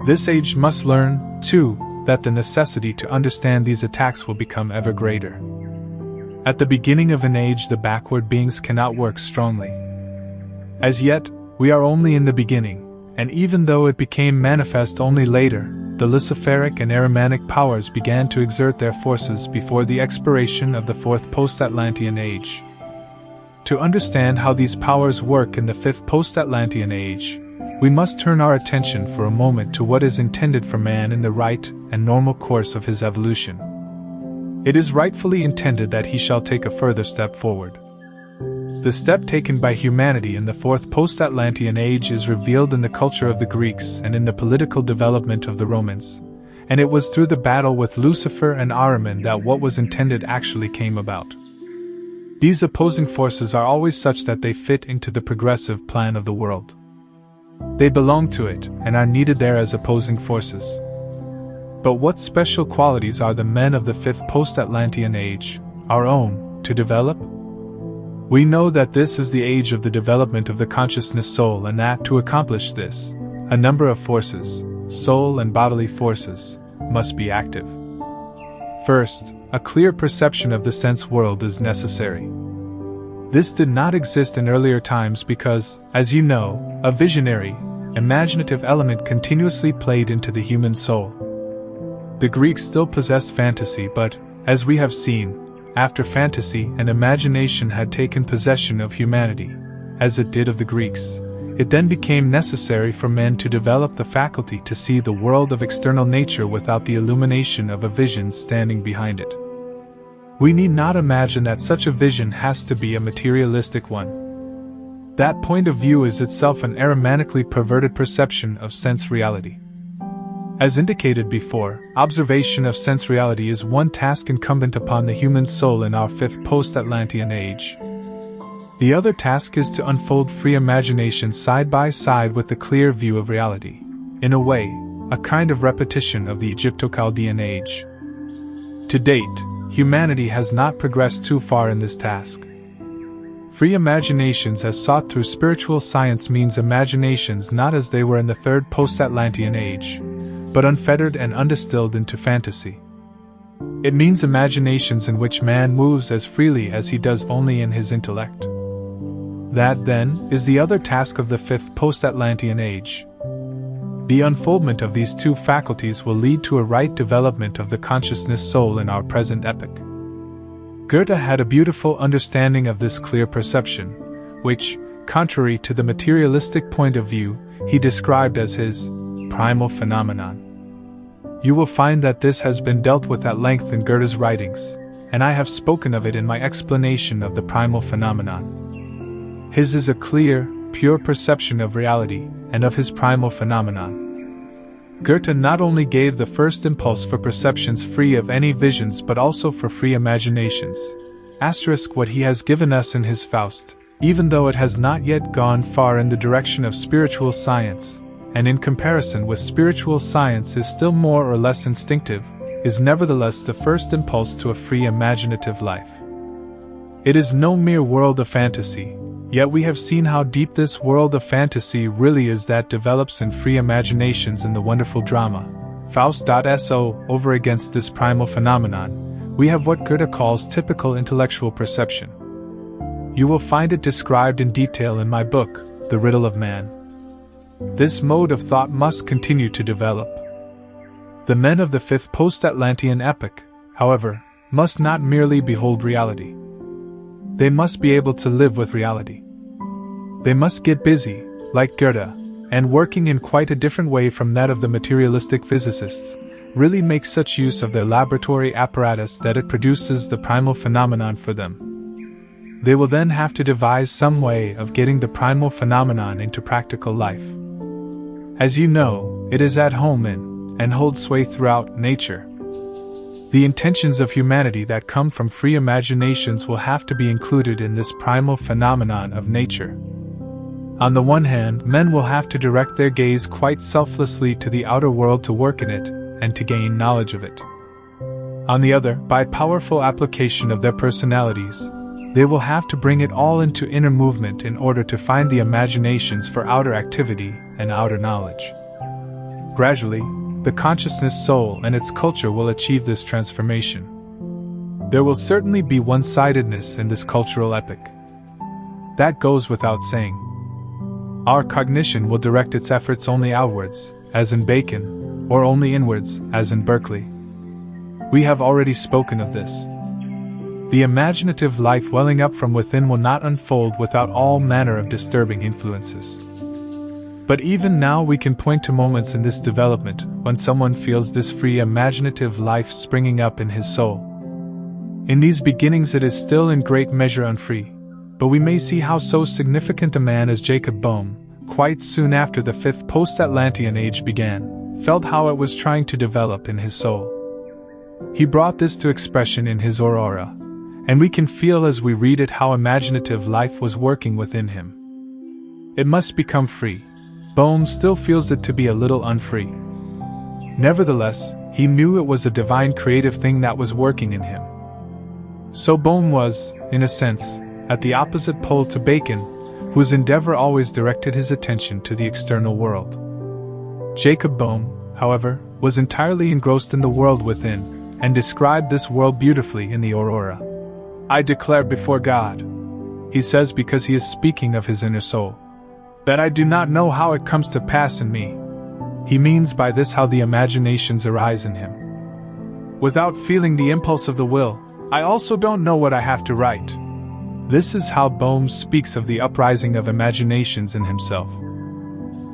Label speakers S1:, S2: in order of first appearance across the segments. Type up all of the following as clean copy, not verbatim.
S1: This age must learn, too, that the necessity to understand these attacks will become ever greater. At the beginning of an age, the backward beings cannot work strongly. As yet, we are only in the beginning, and even though it became manifest only later, the Luciferic and Ahrimanic powers began to exert their forces before the expiration of the fourth post-Atlantean age. To understand how these powers work in the fifth post-Atlantean age, we must turn our attention for a moment to what is intended for man in the right and normal course of his evolution. It is rightfully intended that he shall take a further step forward. The step taken by humanity in the fourth post-Atlantean age is revealed in the culture of the Greeks and in the political development of the Romans, and it was through the battle with Lucifer and Ahriman that what was intended actually came about. These opposing forces are always such that they fit into the progressive plan of the world. They belong to it and are needed there as opposing forces. But what special qualities are the men of the fifth post-Atlantean age, our own, to develop? We know that this is the age of the development of the consciousness soul, and that to accomplish this, a number of forces, soul and bodily forces, must be active. First, a clear perception of the sense world is necessary. This did not exist in earlier times because, as you know, a visionary, imaginative element continuously played into the human soul. The Greeks still possessed fantasy, but, as we have seen, after fantasy and imagination had taken possession of humanity, as it did of the Greeks, it then became necessary for men to develop the faculty to see the world of external nature without the illumination of a vision standing behind it. We need not imagine that such a vision has to be a materialistic one. That point of view is itself an Ahrimanically perverted perception of sense reality. As indicated before, observation of sense reality is one task incumbent upon the human soul in our fifth post-Atlantean age. The other task is to unfold free imagination side by side with the clear view of reality, in a way, a kind of repetition of the Egypto-Chaldean age. To date, humanity has not progressed too far in this task. Free imaginations as sought through spiritual science means imaginations not as they were in the third post-Atlantean age, but unfettered and undistilled into fantasy. It means imaginations in which man moves as freely as he does only in his intellect. That, then, is the other task of the fifth post-Atlantean age. The unfoldment of these two faculties will lead to a right development of the consciousness soul in our present epoch. Goethe had a beautiful understanding of this clear perception, which, contrary to the materialistic point of view, he described as his primal phenomenon. You will find that this has been dealt with at length in Goethe's writings, and I have spoken of it in my explanation of the primal phenomenon. His is a clear, pure perception of reality, and of his primal phenomenon. Goethe not only gave the first impulse for perceptions free of any visions but also for free imaginations. What he has given us in his Faust, even though it has not yet gone far in the direction of spiritual science, and in comparison with spiritual science is still more or less instinctive, is nevertheless the first impulse to a free imaginative life. It is no mere world of fantasy, yet we have seen how deep this world of fantasy really is that develops in free imaginations in the wonderful drama, Faust.so. Over against this primal phenomenon, we have what Goethe calls typical intellectual perception. You will find it described in detail in my book, The Riddle of Man. This mode of thought must continue to develop. The men of the fifth post-Atlantean epoch, however, must not merely behold reality. They must be able to live with reality. They must get busy, like Goethe, and working in quite a different way from that of the materialistic physicists, really make such use of their laboratory apparatus that it produces the primal phenomenon for them. They will then have to devise some way of getting the primal phenomenon into practical life. As you know, it is at home in, and holds sway throughout, nature. The intentions of humanity that come from free imaginations will have to be included in this primal phenomenon of nature. On the one hand, men will have to direct their gaze quite selflessly to the outer world to work in it, and to gain knowledge of it. On the other, by powerful application of their personalities, they will have to bring it all into inner movement in order to find the imaginations for outer activity and outer knowledge. Gradually, the consciousness soul and its culture will achieve this transformation. There will certainly be one-sidedness in this cultural epoch. That goes without saying. Our cognition will direct its efforts only outwards, as in Bacon, or only inwards, as in Berkeley. We have already spoken of this. The imaginative life welling up from within will not unfold without all manner of disturbing influences. But even now we can point to moments in this development when someone feels this free imaginative life springing up in his soul. In these beginnings it is still in great measure unfree, but we may see how so significant a man as Jacob Boehme, quite soon after the fifth post-Atlantean age began, felt how it was trying to develop in his soul. He brought this to expression in his Aurora, and we can feel as we read it how imaginative life was working within him. It must become free. Boehme still feels it to be a little unfree. Nevertheless, he knew it was a divine creative thing that was working in him. So Boehme was, in a sense, at the opposite pole to Bacon, whose endeavor always directed his attention to the external world. Jacob Boehme, however, was entirely engrossed in the world within, and described this world beautifully in the Aurora. I declare before God, he says because he is speaking of his inner soul, that I do not know how it comes to pass in me. He means by this how the imaginations arise in him. Without feeling the impulse of the will, I also don't know what I have to write. This is how Boehme speaks of the uprising of imaginations in himself.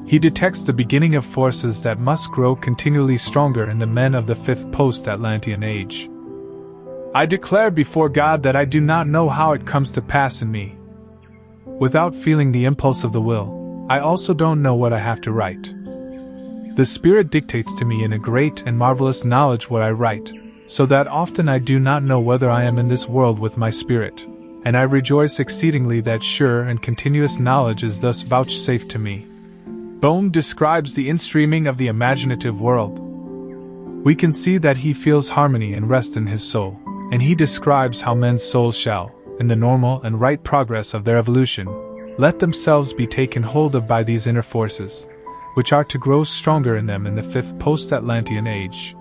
S1: He detects the beginning of forces that must grow continually stronger in the men of the fifth post-Atlantean age. I declare before God that I do not know how it comes to pass in me. Without feeling the impulse of the will, I also don't know what I have to write. The Spirit dictates to me in a great and marvelous knowledge what I write, so that often I do not know whether I am in this world with my spirit, and I rejoice exceedingly that sure and continuous knowledge is thus vouchsafed to me. Boehme describes the instreaming of the imaginative world. We can see that he feels harmony and rest in his soul, and he describes how men's souls shall, in the normal and right progress of their evolution, let themselves be taken hold of by these inner forces, which are to grow stronger in them in the fifth post-Atlantean age.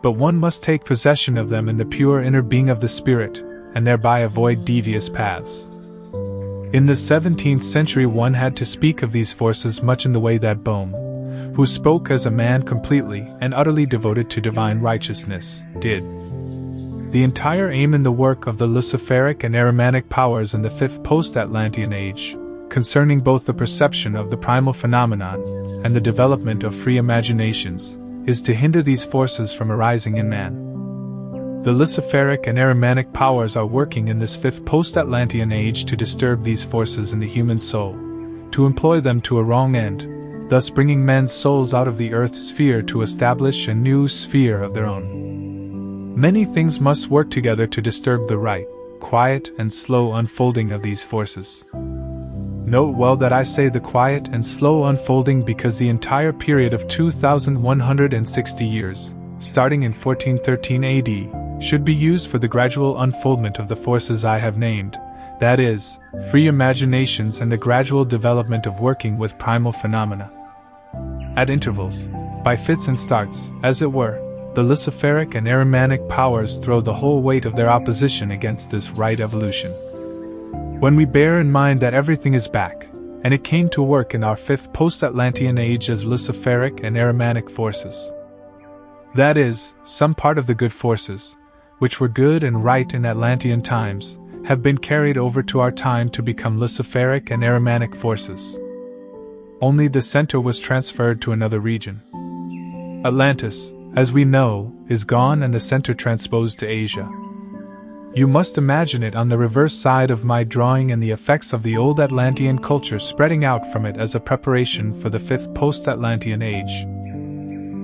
S1: But one must take possession of them in the pure inner being of the spirit, and thereby avoid devious paths. In the 17th century one had to speak of these forces much in the way that Boehme, who spoke as a man completely and utterly devoted to divine righteousness, did. The entire aim in the work of the Luciferic and Ahrimanic powers in the fifth post-Atlantean age, concerning both the perception of the primal phenomenon and the development of free imaginations, is to hinder these forces from arising in man. The Luciferic and Ahrimanic powers are working in this fifth post-Atlantean age to disturb these forces in the human soul, to employ them to a wrong end, thus bringing men's souls out of the earth sphere to establish a new sphere of their own. Many things must work together to disturb the right, quiet and slow unfolding of these forces. Note well that I say the quiet and slow unfolding because the entire period of 2,160 years, starting in 1413 AD, should be used for the gradual unfoldment of the forces I have named, that is, free imaginations and the gradual development of working with primal phenomena. At intervals, by fits and starts, as it were, the Luciferic and Ahrimanic powers throw the whole weight of their opposition against this right evolution. When we bear in mind that everything is back, and it came to work in our fifth post-Atlantean age as Luciferic and Ahrimanic forces. That is, some part of the good forces, which were good and right in Atlantean times, have been carried over to our time to become Luciferic and Ahrimanic forces. Only the center was transferred to another region. Atlantis, as we know, is gone and the center transposed to Asia. You must imagine it on the reverse side of my drawing and the effects of the old Atlantean culture spreading out from it as a preparation for the fifth post-Atlantean age.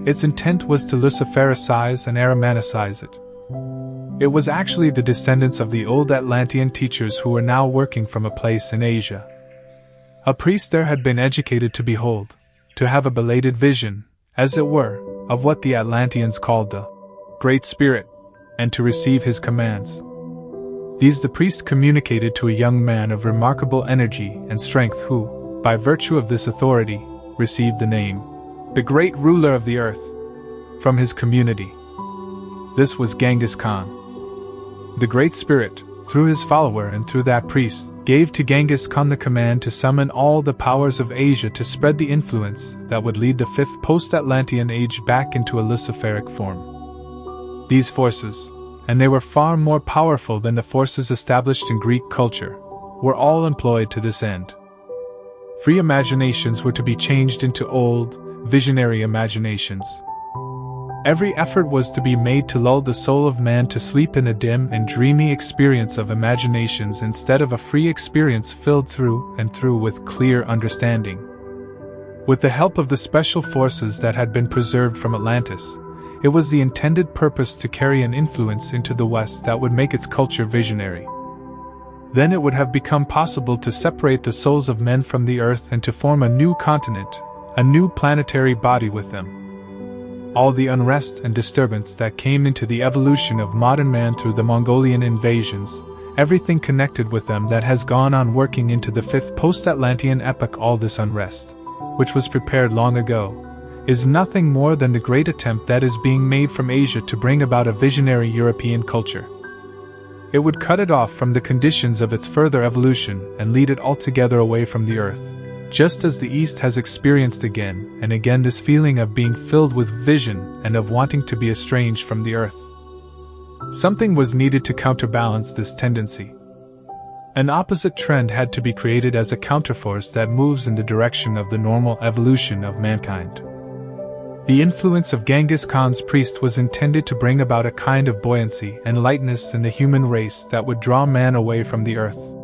S1: Its intent was to Lucifericize and Ahrimanicize it. It was actually the descendants of the old Atlantean teachers who were now working from a place in Asia. A priest there had been educated to behold, to have a belated vision, as it were, of what the Atlanteans called the Great Spirit, and to receive his commands. These the priest communicated to a young man of remarkable energy and strength who, by virtue of this authority, received the name the great ruler of the earth, from his community. This was Genghis Khan. The Great Spirit, through his follower and through that priest, gave to Genghis Khan the command to summon all the powers of Asia to spread the influence that would lead the fifth post-Atlantean age back into a luciferic form. These forces, and they were far more powerful than the forces established in Greek culture, were all employed to this end. Free imaginations were to be changed into old, visionary imaginations. Every effort was to be made to lull the soul of man to sleep in a dim and dreamy experience of imaginations instead of a free experience filled through and through with clear understanding. With the help of the special forces that had been preserved from Atlantis, it was the intended purpose to carry an influence into the West that would make its culture visionary. Then it would have become possible to separate the souls of men from the earth and to form a new continent, a new planetary body with them. All the unrest and disturbance that came into the evolution of modern man through the Mongolian invasions, everything connected with them that has gone on working into the fifth post-Atlantean epoch, all this unrest, which was prepared long ago, is nothing more than the great attempt that is being made from Asia to bring about a visionary European culture. It would cut it off from the conditions of its further evolution and lead it altogether away from the earth. Just as the East has experienced again and again this feeling of being filled with vision and of wanting to be estranged from the earth. Something was needed to counterbalance this tendency. An opposite trend had to be created as a counterforce that moves in the direction of the normal evolution of mankind. The influence of Genghis Khan's priest was intended to bring about a kind of buoyancy and lightness in the human race that would draw man away from the earth.